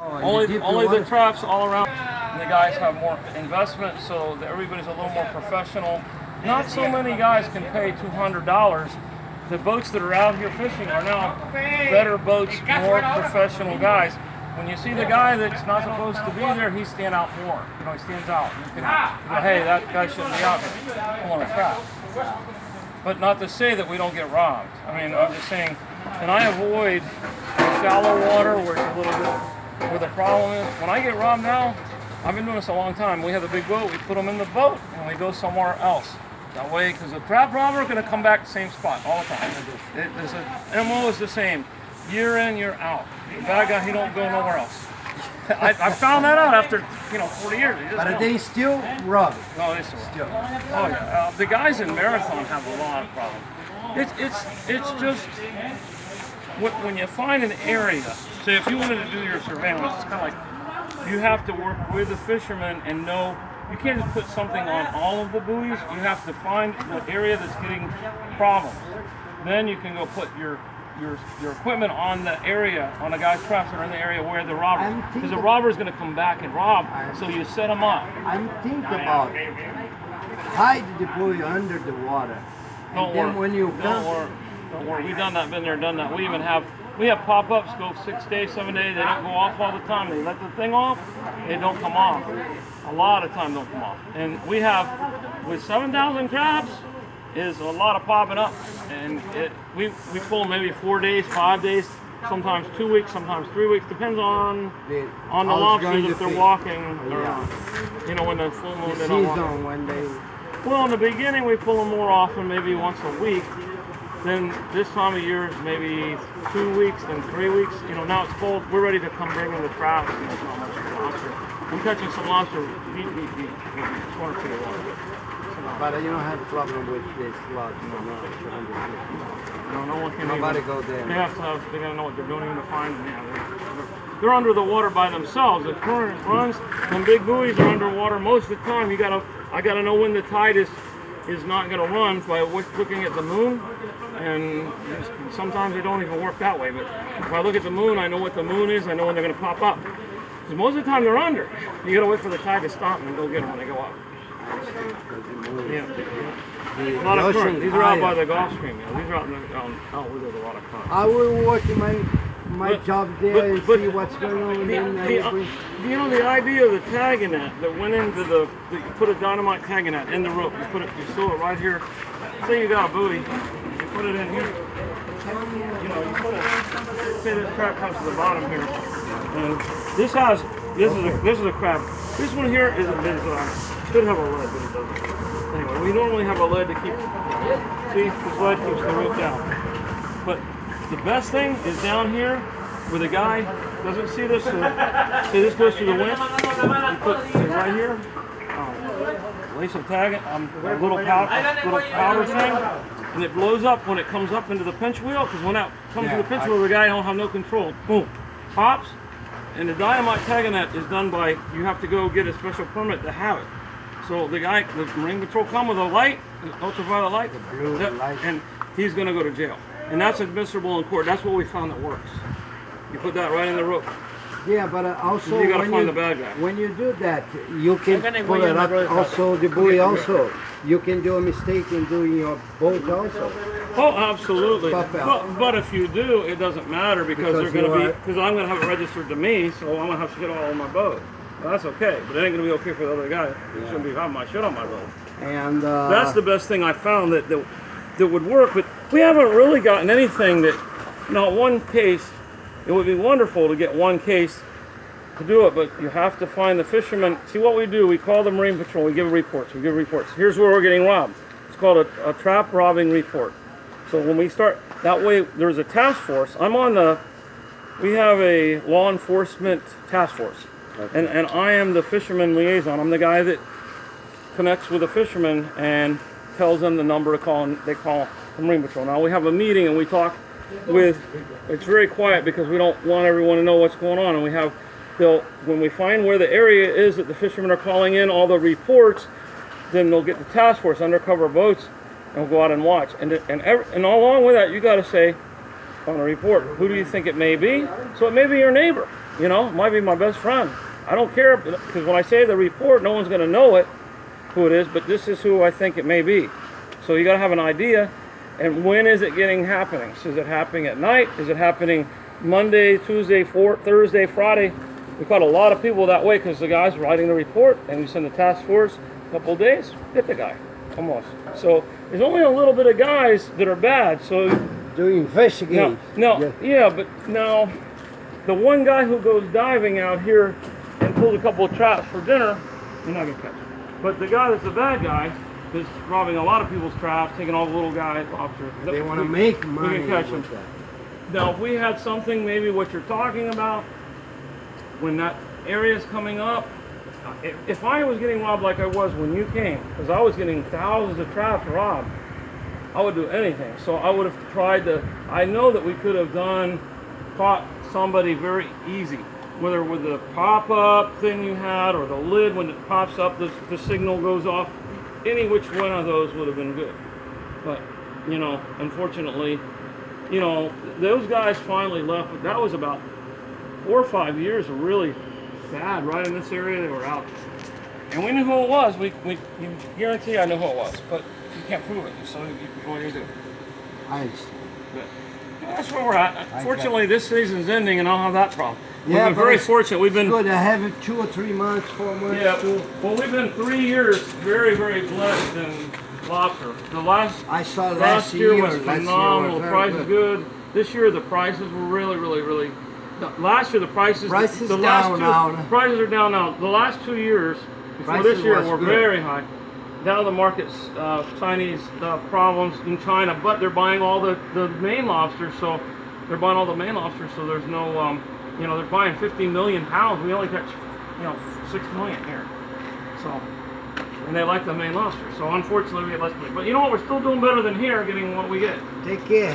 Only the traps all around. And the guys have more investment, so that everybody's a little more professional. Not so many guys can pay $200. The boats that are out here fishing are now better boats, more professional guys. When you see the guy that's not supposed to be there, he stands out more. You know, he stands out. You can go, hey, that guy shouldn't be out here pulling a trap. But not to say that we don't get robbed. I mean, I'm just saying, and I avoid shallow water where it's a little bit, where the problem is. When I get robbed now, I've been doing this a long time. We have a big boat, we put them in the boat, and we go somewhere else. That way, because the trap robber is going to come back to the same spot all the time. The MO is the same, year in, year out. The bad guy, he don't go nowhere else. I found that out after 40 years. But they still rob. No, they still rob. Oh yeah, the guys in Marathon have a lot of problems. It's just when you find an area. Say if you wanted to do your surveillance, it's kind of like you have to work with the fishermen and know. You can't just put something on all of the buoys. You have to find the area that's getting problems. Then you can go put your equipment on the area, on the guy's traps that are in the area where the robber, because the robber is going to come back and rob. So you set them up. I'm thinking about hide the buoy under the water. Don't worry. We've done that. Been there, done that. We have pop-ups go 6 days, 7 days. They don't go off all the time. They let the thing off. They don't come off. A lot of time don't come off. And we have, with 7,000 traps, is a lot of popping up. And we pull maybe 4 days, 5 days, sometimes 2 weeks, sometimes 3 weeks. Depends on the lobsters if they're walking or when the full moon. Well, in the beginning we pull them more often, maybe once a week. Then this time of year, maybe 2 weeks, then 3 weeks. Now it's cold. We're ready to come bring in the traps. And there's not much lobster. I'm catching some lobster. 200 feet of water. But you don't have a problem with this lodge, No one can. Nobody go there. They gotta know what they're doing even to find them. Yeah, they're under the water by themselves. The current runs, and big buoys are underwater most of the time. I gotta know when the tide is not gonna run by looking at the moon. And sometimes they don't even work that way. But if I look at the moon, I know what the moon is. I know when they're gonna pop up. Because most of the time they're under. You gotta wait for the tide to stop and go get them when they go up. Yeah. A lot of current. These are out by the Gulf Stream. These are out where there's a lot of current. I will work my job there and see what's going on. The idea of the tagging net that went into you put a dynamite tagging net in the rope. You sew it right here. Say you got a buoy, you put it in here. You put it. Say this crab comes to the bottom here, and this is a crab. This one here should have a lead, but it doesn't. Anyway, we normally have a lead to keep. See, this lead keeps the rope down. But the best thing is down here where the guy doesn't see this. See, this goes through the winch. You put it right here. Lace and tag it on a little powder thing, and it blows up when it comes up into the pinch wheel. Because when that comes to the pinch wheel, the guy don't have no control. Boom, pops. And the dynamite tagging net is done by, you have to go get a special permit to have it. So the Marine Patrol come with a light, an ultraviolet light, and he's going to go to jail. And that's admissible in court. That's what we found that works. You put that right in the rope. Yeah, but also you got to find the bad guy. When you do that, you can pull it up also, the buoy also. You can do a mistake in doing your boat also. Oh, absolutely. But if you do, it doesn't matter because I'm going to have it registered to me, so I'm going to have shit all on my boat. Well, that's okay, but it ain't going to be okay for the other guy. He shouldn't be having my shit on my boat. And that's the best thing I found that would work. But we haven't really gotten anything that, one case. It would be wonderful to get one case to do it, but you have to find the fishermen. See what we do, we call the Marine Patrol, we give reports. Here's where we're getting robbed. It's called a trap robbing report. So when we start, that way there's a task force. We have a law enforcement task force. Okay. And I am the fisherman liaison. I'm the guy that connects with the fishermen and tells them the number to call, and they call the Marine Patrol. Now we have a meeting and we talk it's very quiet because we don't want everyone to know what's going on, and when we find where the area is that the fishermen are calling in all the reports, then they'll get the task force undercover boats and we'll go out and watch. And along with that, you got to say on a report, who do you think it may be? So it may be your neighbor. You know, might be my best friend. I don't care, because when I say the report, no one's going to know it, who it is, but this is who I think it may be. So you got to have an idea. And when is it happening? So is it happening at night? Is it happening Monday, Tuesday, Thursday, Friday? We caught a lot of people that way because the guy's writing the report, and you send the task force a couple of days, get the guy, almost. So there's only a little bit of guys that are bad. So to investigate. Yeah, but now the one guy who goes diving out here and pulls a couple of traps for dinner, you're not gonna catch him. But the guy that's a bad guy is robbing a lot of people's traps, taking all the little guys, lobsters. They want to make money. We can catch them. Now, if we had something, maybe what you're talking about, when that area is coming up, if I was getting robbed like I was when you came, because I was getting thousands of traps robbed, I would do anything. So I would have tried to, I know that we could have caught somebody very easy, whether with the pop-up thing you had or the lid, when it pops up, the signal goes off. Any which one of those would have been good. But, you know, unfortunately, you know, those guys finally left, but that was about 4 or 5 years of really bad right in this area. They were out. And we knew who it was. We you guarantee I know who it was, but you can't prove it, so what do you do? I understand. But that's where we're at. Fortunately, this season's ending, and I don't have that problem. We've Yeah, been very fortunate. We've been good. I have it 2 or 3 months, 4 months. Yeah, well, we've been 3 years very, very blessed in lobster. The last year was phenomenal. The price is good. This year the prices were really. Last year the prices. Prices the down now. Prices are down now. The last 2 years before this year were very high. Now the market's Chinese problems in China, but they're buying all the Maine lobsters, so they're buying all the Maine lobsters. So there's no, you know, they're buying 50 million pounds. We only catch, you know, 6 million here. So, and they like the Maine lobster. So unfortunately we get less money. But you know what? We're still doing better than here, getting what we get. Take care.